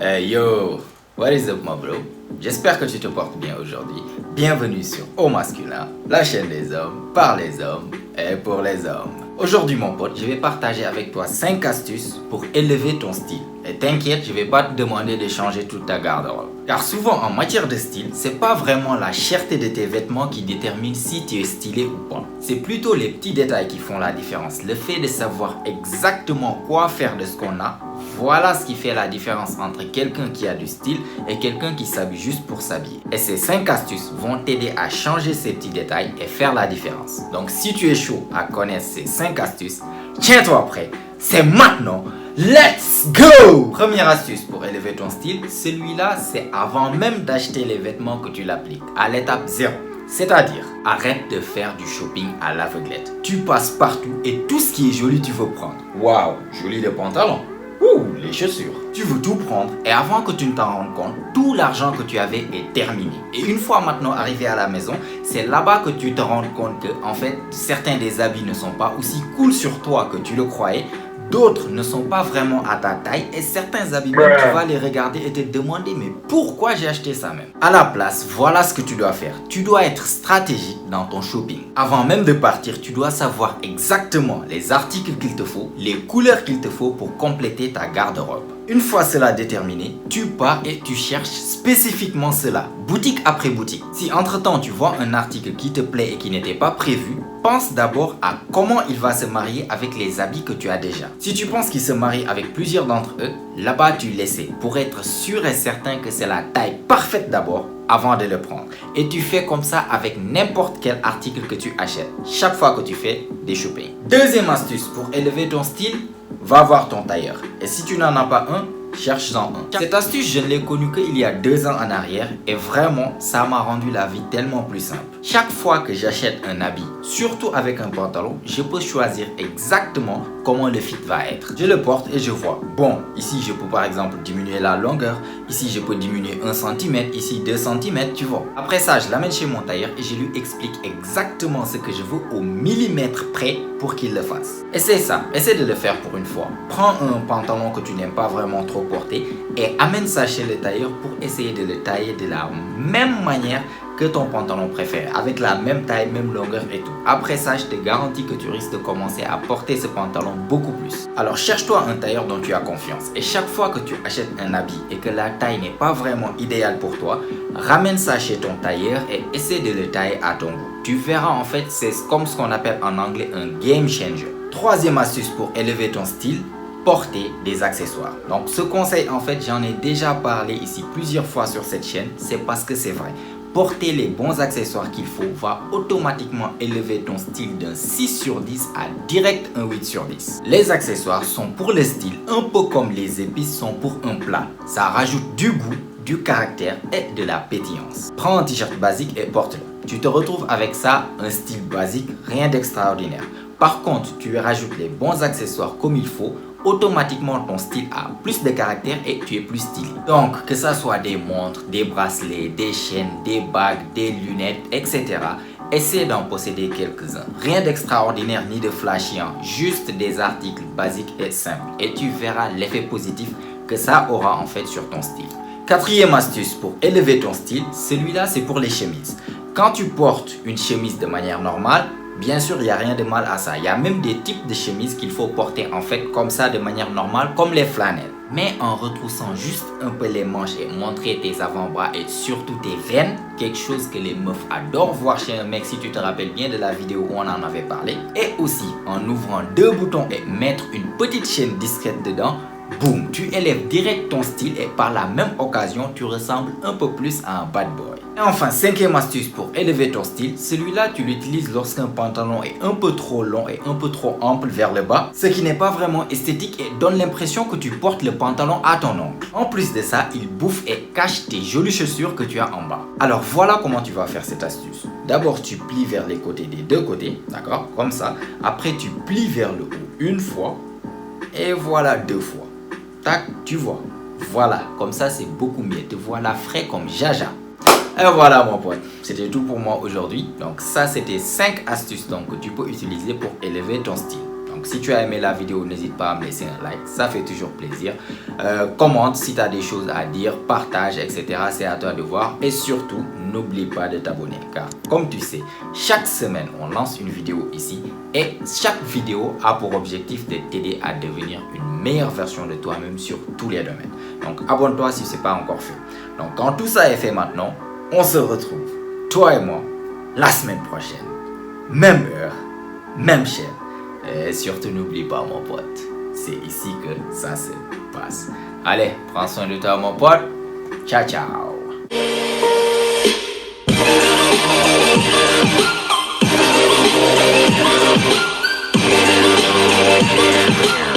Hey yo, what is up my bro? J'espère que tu te portes bien aujourd'hui. Bienvenue sur Au Masculin, la chaîne des hommes, par les hommes et pour les hommes. Aujourd'hui mon pote, je vais partager avec toi 5 astuces pour élever ton style. Et t'inquiète, je vais pas te demander de changer toute ta garde-robe. Car souvent en matière de style, c'est pas vraiment la cherté de tes vêtements qui détermine si tu es stylé ou pas. C'est plutôt les petits détails qui font la différence. Le fait de savoir exactement quoi faire de ce qu'on a, voilà ce qui fait la différence entre quelqu'un qui a du style et quelqu'un qui s'habille juste pour s'habiller. Et ces 5 astuces vont t'aider à changer ces petits détails et faire la différence. Donc si tu es chaud à connaître ces 5 astuces, tiens-toi prêt, c'est maintenant. Let's go! Première astuce pour élever ton style, celui-là c'est avant même d'acheter les vêtements que tu l'appliques, à l'étape 0. C'est-à-dire, arrête de faire du shopping à l'aveuglette. Tu passes partout et tout ce qui est joli tu veux prendre. Waouh, joli le pantalon. Ouh, les chaussures. Tu veux tout prendre et avant que tu ne t'en rendes compte, tout l'argent que tu avais est terminé. Et une fois maintenant arrivé à la maison, c'est là-bas que tu te rends compte que en fait, certains des habits ne sont pas aussi cool sur toi que tu le croyais. D'autres ne sont pas vraiment à ta taille et certains habits même, tu vas les regarder et te demander mais pourquoi j'ai acheté ça même. À la place, voilà ce que tu dois faire. Tu dois être stratégique dans ton shopping. Avant même de partir, tu dois savoir exactement les articles qu'il te faut, les couleurs qu'il te faut pour compléter ta garde-robe. Une fois cela déterminé, tu pars et tu cherches spécifiquement cela, boutique après boutique. Si entre-temps tu vois un article qui te plaît et qui n'était pas prévu, pense d'abord à comment il va se marier avec les habits que tu as déjà. Si tu penses qu'il se marie avec plusieurs d'entre eux, là-bas tu l'essaies pour être sûr et certain que c'est la taille parfaite d'abord avant de le prendre. Et tu fais comme ça avec n'importe quel article que tu achètes, chaque fois que tu fais des shopping. Deuxième astuce pour élever ton style, va voir ton tailleur. Et si tu n'en as pas un, cherche-en un. Cette astuce, je ne l'ai connue qu'il y a 2 ans en arrière et vraiment, ça m'a rendu la vie tellement plus simple. Chaque fois que j'achète un habit, surtout avec un pantalon, je peux choisir exactement comment le fit va être. Je le porte et je vois, bon, ici je peux par exemple diminuer la longueur, ici je peux diminuer 1 cm, ici 2 cm, tu vois. Après ça, je l'amène chez mon tailleur et je lui explique exactement ce que je veux au millimètre près pour qu'il le fasse. Essaie ça, essaie de le faire pour une fois. Prends un pantalon que tu n'aimes pas vraiment trop porter et amène ça chez le tailleur pour essayer de le tailler de la même manière que ton pantalon préféré, avec la même taille, même longueur et tout. Après ça, je te garantis que tu risques de commencer à porter ce pantalon beaucoup plus. Alors cherche-toi un tailleur dont tu as confiance et chaque fois que tu achètes un habit et que la taille n'est pas vraiment idéale pour toi, ramène ça chez ton tailleur et essaie de le tailler à ton goût. Tu verras en fait, c'est comme ce qu'on appelle en anglais un game changer. Troisième astuce pour élever ton style, porter des accessoires. Donc ce conseil en fait j'en ai déjà parlé ici plusieurs fois sur cette chaîne, c'est parce que c'est vrai. Porter les bons accessoires qu'il faut va automatiquement élever ton style d'un 6 sur 10 à direct un 8 sur 10. Les accessoires sont pour le style un peu comme les épices sont pour un plat. Ça rajoute du goût, du caractère et de la pétillance. Prends un t-shirt basique et porte-le. Tu te retrouves avec ça, un style basique, rien d'extraordinaire. Par contre, tu rajoutes les bons accessoires comme il faut, automatiquement ton style a plus de caractère et tu es plus stylé. Donc que ça soit des montres, des bracelets, des chaînes, des bagues, des lunettes, etc. Essaie d'en posséder quelques-uns. Rien d'extraordinaire ni de flashiant, juste des articles basiques et simples. Et tu verras l'effet positif que ça aura en fait sur ton style. Quatrième astuce pour élever ton style, celui-là c'est pour les chemises. Quand tu portes une chemise de manière normale, bien sûr, il n'y a rien de mal à ça. Il y a même des types de chemises qu'il faut porter en fait comme ça de manière normale, comme les flanelles. Mais en retroussant juste un peu les manches et montrer tes avant-bras et surtout tes veines, quelque chose que les meufs adorent voir chez un mec si tu te rappelles bien de la vidéo où on en avait parlé. Et aussi en ouvrant 2 boutons et mettre une petite chaîne discrète dedans, boum, tu élèves direct ton style et par la même occasion, tu ressembles un peu plus à un bad boy. Et enfin, 5e astuce pour élever ton style, celui-là tu l'utilises lorsqu'un pantalon est un peu trop long et un peu trop ample vers le bas, ce qui n'est pas vraiment esthétique et donne l'impression que tu portes le pantalon à ton ongle. En plus de ça, il bouffe et cache tes jolies chaussures que tu as en bas. Alors voilà comment tu vas faire cette astuce. D'abord, tu plies vers les côtés des 2 côtés, d'accord, comme ça. Après, tu plies vers le haut une fois et voilà 2 fois. Tac, tu vois. Voilà, comme ça c'est beaucoup mieux. Te voilà frais comme Jaja. Et voilà mon pote, c'était tout pour moi aujourd'hui. Donc ça c'était 5 astuces donc, que tu peux utiliser pour élever ton style. Donc Donc si tu as aimé la vidéo, n'hésite pas à me laisser un like, ça fait toujours plaisir. Commente si tu as des choses à dire, partage, etc. C'est à toi de voir. Et surtout, n'oublie pas de t'abonner car comme tu sais, chaque semaine on lance une vidéo ici et chaque vidéo a pour objectif de t'aider à devenir une meilleure version de toi-même sur tous les domaines. Donc abonne-toi si ce n'est pas encore fait. Donc quand tout ça est fait maintenant, on se retrouve, toi et moi, la semaine prochaine. Même heure, même chaîne. Et surtout n'oublie pas mon pote, c'est ici que ça se passe. Allez, prends soin de toi mon pote. Ciao ciao. Yeah.